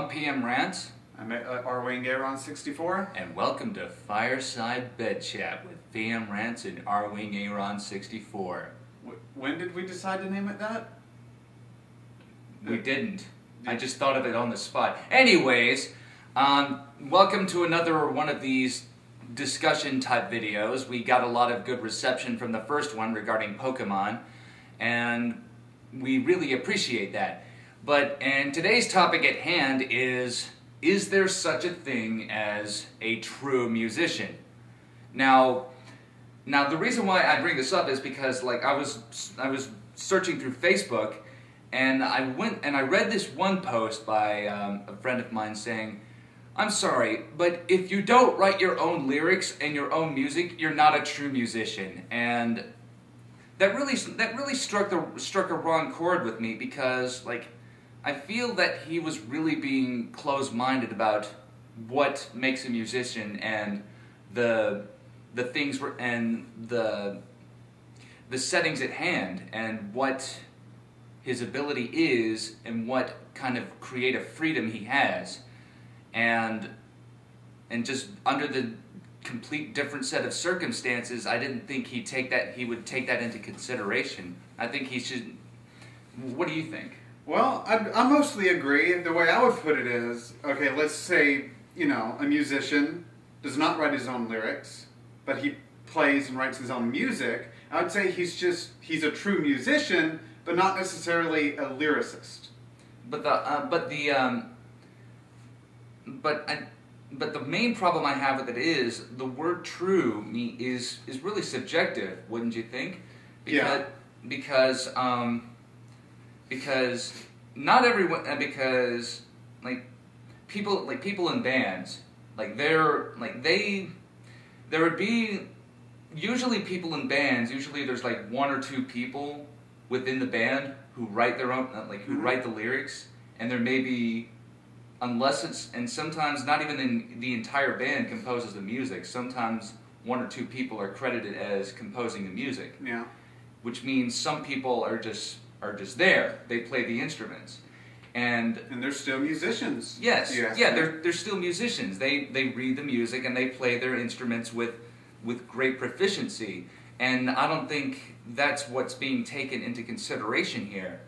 I'm PM Rant. I'm ArwingAron64. And welcome to Fireside Bed Chat with PM Rant and ArwingAron64. When did we decide to name it that? We didn't. I just thought of it on the spot. Anyways, welcome to another one of these discussion type videos. We got a lot of good reception from the first one regarding Pokemon, and we really appreciate that. And today's topic at hand is there such a thing as a true musician? Now the reason why I bring this up is because I was searching through Facebook, and I went and I read this one post by a friend of mine saying, "I'm sorry, but if you don't write your own lyrics and your own music, you're not a true musician." And that really struck a wrong chord with me, because I feel that he was really being closed-minded about what makes a musician and the things and the settings at hand, and what his ability is, and what kind of creative freedom he has, and just under the complete different set of circumstances, I didn't think he would take that into consideration. I think he should. What do you think? Well, I mostly agree. The way I would put it is, okay, let's say, a musician does not write his own lyrics, but he plays and writes his own music. I would say he's a true musician, but not necessarily a lyricist. But the main problem I have with it is the word "true" is really subjective, wouldn't you think? Because not everyone, because people in bands, there would be usually people in bands. Usually there's one or two people within the band who write their own, who write the lyrics, and there may be, and sometimes not even in the entire band composes the music. Sometimes one or two people are credited as composing the music. Yeah. Which means some people are just there. They play the instruments, and they're still musicians. Yes. Yeah. They're still musicians. They read the music and they play their instruments with great proficiency. And I don't think that's what's being taken into consideration here.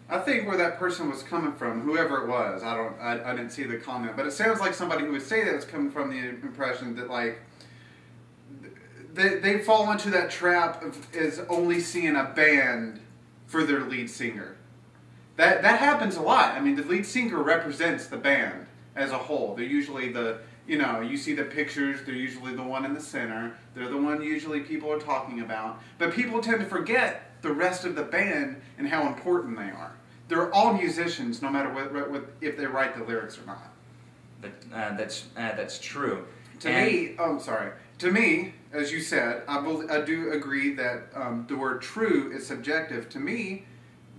I think where that person was coming from, whoever it was, I didn't see the comment, but it sounds like somebody who would say that was coming from the impression that they fall into that trap of is only seeing a band for their lead singer. That happens a lot. I mean, the lead singer represents the band as a whole. They're usually you see the pictures, they're usually the one in the center. They're the one usually people are talking about. But people tend to forget the rest of the band and how important they are. They're all musicians, no matter if they write the lyrics or not. That's true. To me, as you said, I do agree that the word "true" is subjective. To me,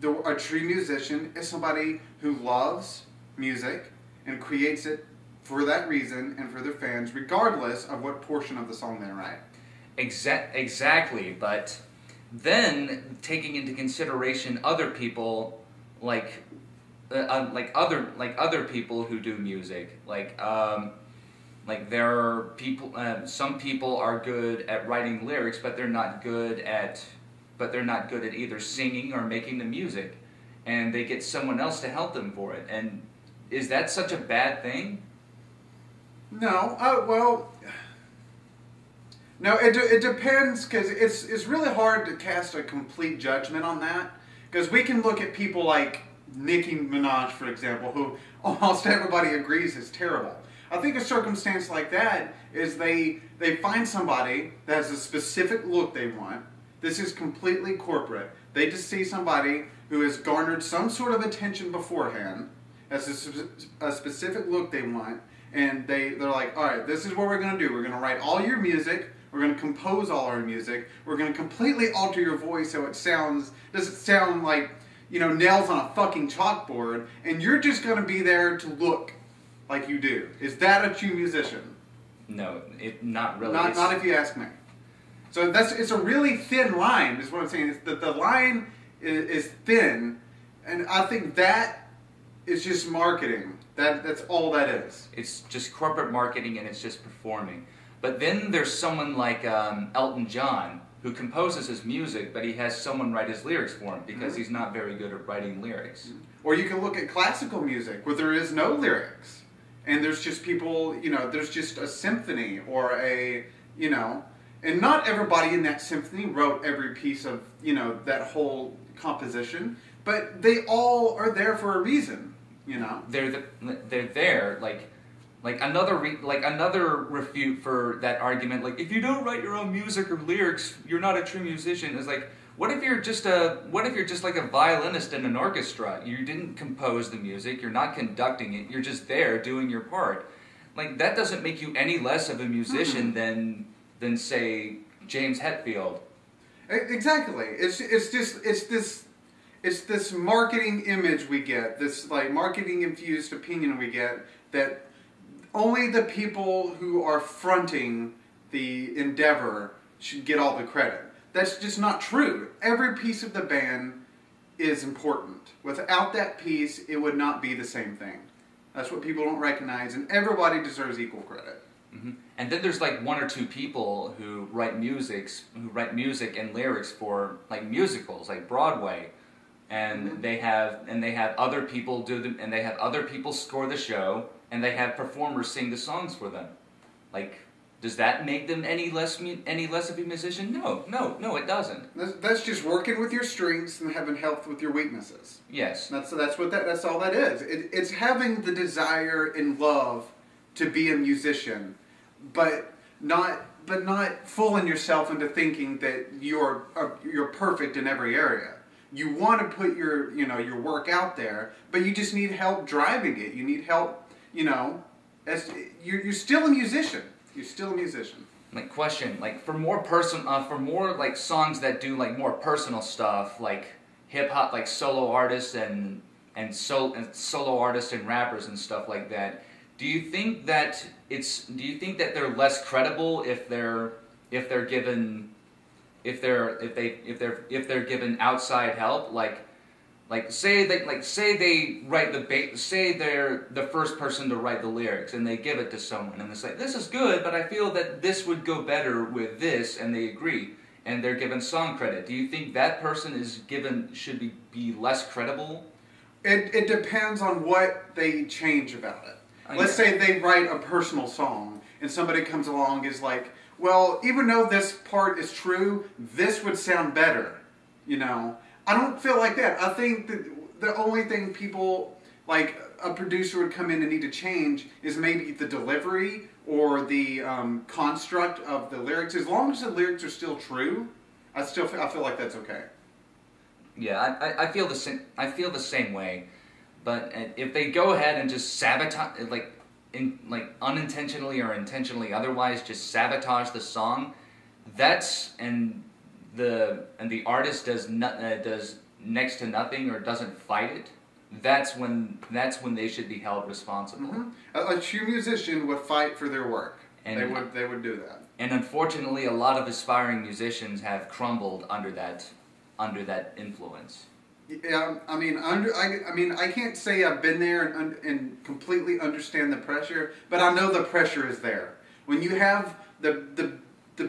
a true musician is somebody who loves music and creates it for that reason and for their fans, regardless of what portion of the song they write. Exactly, but then taking into consideration other people, other people who do music, there are people. Some people are good at writing lyrics, but they're not good at either singing or making the music, and they get someone else to help them for it. And is that such a bad thing? No. No, it depends, because it's really hard to cast a complete judgment on that, because we can look at people like Nicki Minaj, for example, who almost everybody agrees is terrible. I think a circumstance like that is they find somebody that has a specific look they want. This is completely corporate. They just see somebody who has garnered some sort of attention beforehand, has a specific look they want, and they're like, all right, this is what we're going to do. We're going to write all your music. We're going to compose all our music. We're going to completely alter your voice so it doesn't sound like, nails on a fucking chalkboard, and you're just going to be there to look like you do. Is that a true musician? No, not really. Not if you ask me. So it's a really thin line, is what I'm saying. The line is thin, and I think that it's just marketing. That's all that is. It's just corporate marketing, and it's just performing. But then there's someone like Elton John, who composes his music, but he has someone write his lyrics for him because he's not very good at writing lyrics. Or you can look at classical music where there is no lyrics. And there's just people, there's just a symphony or and not everybody in that symphony wrote every piece of, that whole composition, but they all are there for a reason, They're there, like another refute for that argument, like if you don't write your own music or lyrics, you're not a true musician. Is like, what if you're just like a violinist in an orchestra? You didn't compose the music, you're not conducting it, you're just there doing your part. Like, that doesn't make you any less of a musician than say James Hetfield. Exactly. It's this marketing image we get, this like marketing infused opinion we get that only the people who are fronting the endeavor should get all the credit. That's just not true. Every piece of the band is important. Without that piece, it would not be the same thing. That's what people don't recognize, and everybody deserves equal credit. And then there's like one or two people who write music and lyrics for like musicals, like Broadway, and they have other people do them, and they have other people score the show, and they have performers sing the songs for them. Like, does that make them any less of a musician? No, it doesn't. That's just working with your strengths and having health with your weaknesses. Yes. That's all that is. It's having the desire and love to be a musician, but not fooling yourself into thinking that you're perfect in every area. You want to put your work out there, but you just need help driving it. You need help, as you're still a musician. You're still a musician. Like, question, like for more like songs that do like more personal stuff, like hip hop, like solo artists and solo artists and rappers and stuff like that. Do you think that they're less credible if they're given outside help? Say they're the first person to write the lyrics and they give it to someone and they say, this is good, but I feel that this would go better with this, and they agree and they're given song credit. Do you think that person should be less credible? It depends on what they change about it. Let's say they write a personal song and somebody comes along and is like, well, even though this part is true, this would sound better, I don't feel like that. I think that the only thing people, like a producer would come in and need to change is maybe the delivery or the construct of the lyrics. As long as the lyrics are still true, I feel like that's okay. Yeah, I feel the same way. But if they go ahead and just sabotage, unintentionally or intentionally otherwise, just sabotage the song, and the artist does next to nothing or doesn't fight it, that's when they should be held responsible. A true musician would fight for their work. And they would do that. And unfortunately, a lot of aspiring musicians have crumbled under that influence. Yeah, I can't say I've been there and completely understand the pressure, but I know the pressure is there. When you have the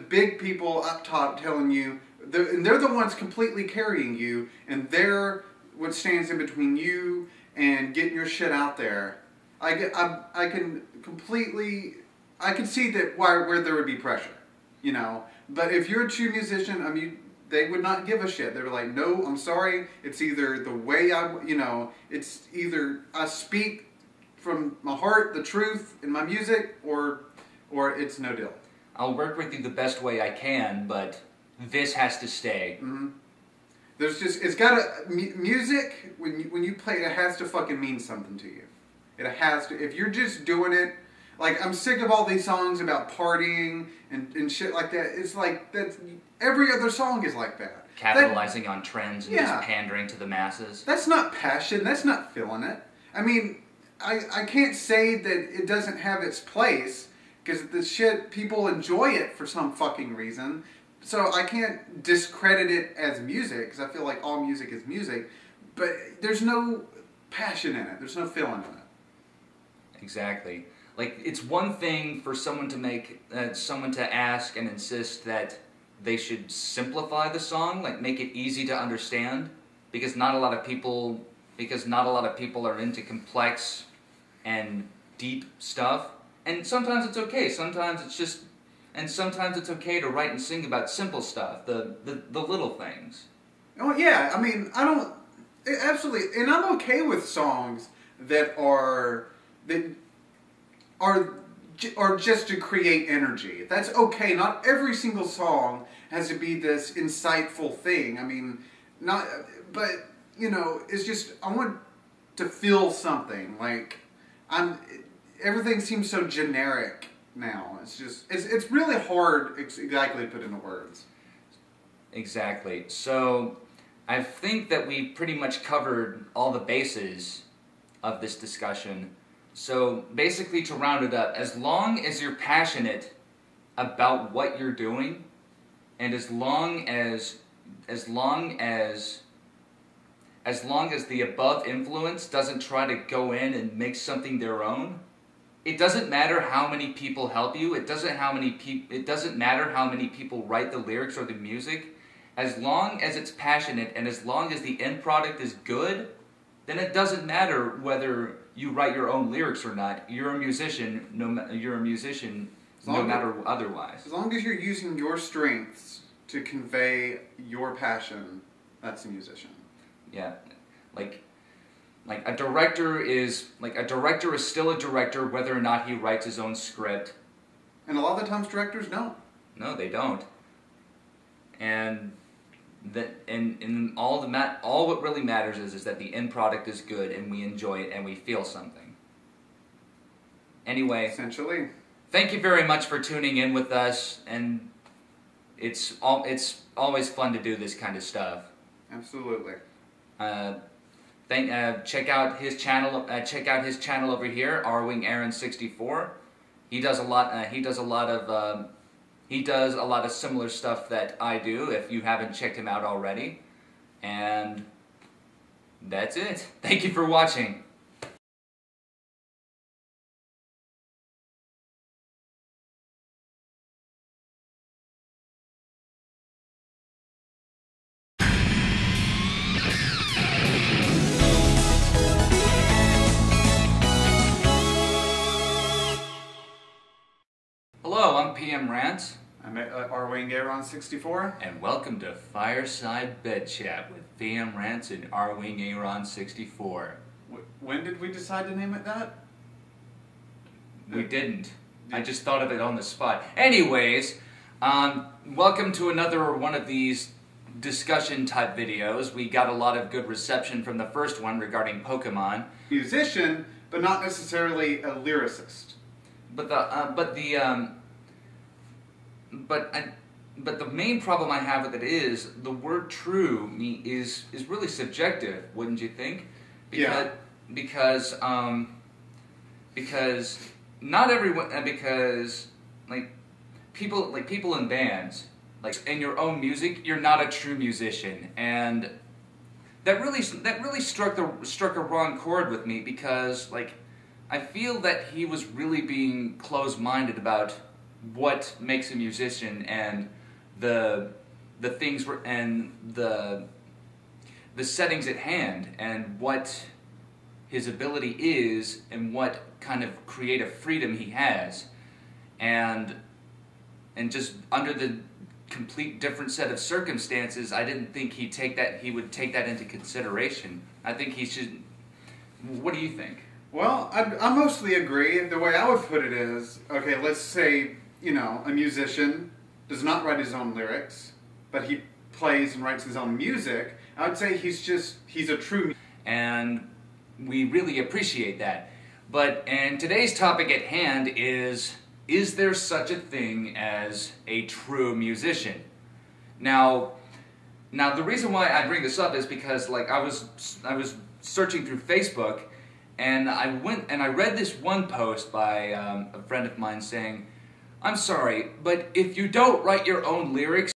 big people up top telling you, and they're the ones completely carrying you, and they're what stands in between you and getting your shit out there. I can see that where there would be pressure, But if you're a true musician, they would not give a shit. They were like, no, I'm sorry. It's either the way it's either I speak from my heart, the truth in my music, or it's no deal. I'll work with you the best way I can, but this has to stay. It's got music, when you play it has to fucking mean something to you. It has to. If you're just doing it, like, I'm sick of all these songs about partying and shit like that. It's like, every other song is like that. Capitalizing on trends and just pandering to the masses. That's not passion. That's not feeling it. I can't say that it doesn't have its place, because the shit, people enjoy it for some fucking reason. So I can't discredit it as music, because I feel like all music is music. But there's no passion in it. There's no feeling in it. Exactly. Like, it's one thing for someone to ask and insist that they should simplify the song, like make it easy to understand, because not a lot of people are into complex and deep stuff. And sometimes it's okay. Sometimes it's okay to write and sing about simple stuff, the little things. Oh yeah, I mean, absolutely, and I'm okay with songs that are just to create energy. That's okay. Not every single song has to be this insightful thing. I mean, but you know, it's just, I want to feel something. Like, everything seems so generic now. It's really hard exactly to put into words. Exactly. So, I think that we pretty much covered all the bases of this discussion. So basically, to round it up, as long as you're passionate about what you're doing, and as long as the above influence doesn't try to go in and make something their own, it doesn't matter how many people help you. It doesn't matter how many people write the lyrics or the music. As long as it's passionate and as long as the end product is good, then it doesn't matter whether you write your own lyrics or not. You're a musician. No matter otherwise. As long as you're using your strengths to convey your passion, that's a musician. Yeah, like a director is still a director whether or not he writes his own script. And a lot of the times directors don't. No, they don't. And all what really matters is that the end product is good and we enjoy it and we feel something. Anyway, essentially, thank you very much for tuning in with us, and it's always fun to do this kind of stuff. Absolutely. Check out his channel. Check out his channel over here, ArwingAron64. He does a lot of similar stuff that I do, if you haven't checked him out already. And that's it. Thank you for watching. Hello, I'm PM Rant. I'm ArwingAron64. And welcome to Fireside Bed Chat with PM Rant and ArwingAron64. When did we decide to name it that? We didn't. I just thought of it on the spot. Anyways, welcome to another one of these discussion type videos. We got a lot of good reception from the first one regarding Pokemon. Musician, but not necessarily a lyricist. But the main problem I have with it is the word "true" is really subjective, wouldn't you think? Because not everyone, because people in bands, in your own music, you're not a true musician, and that really struck a wrong chord with me, because I feel that he was really being closed-minded about what makes a musician and the things and the settings at hand and what his ability is and what kind of creative freedom he has, and just under the complete different set of circumstances, I didn't think he would take that into consideration. I think he should. What do you think? Well, I mostly agree. The way I would put it is, okay, let's say, a musician does not write his own lyrics, but he plays and writes his own music. I would say he's a true. And we really appreciate that. And today's topic at hand is there such a thing as a true musician? Now the reason why I bring this up is because I was searching through Facebook, and I went and I read this one post by a friend of mine saying, "I'm sorry, but if you don't write your own lyrics,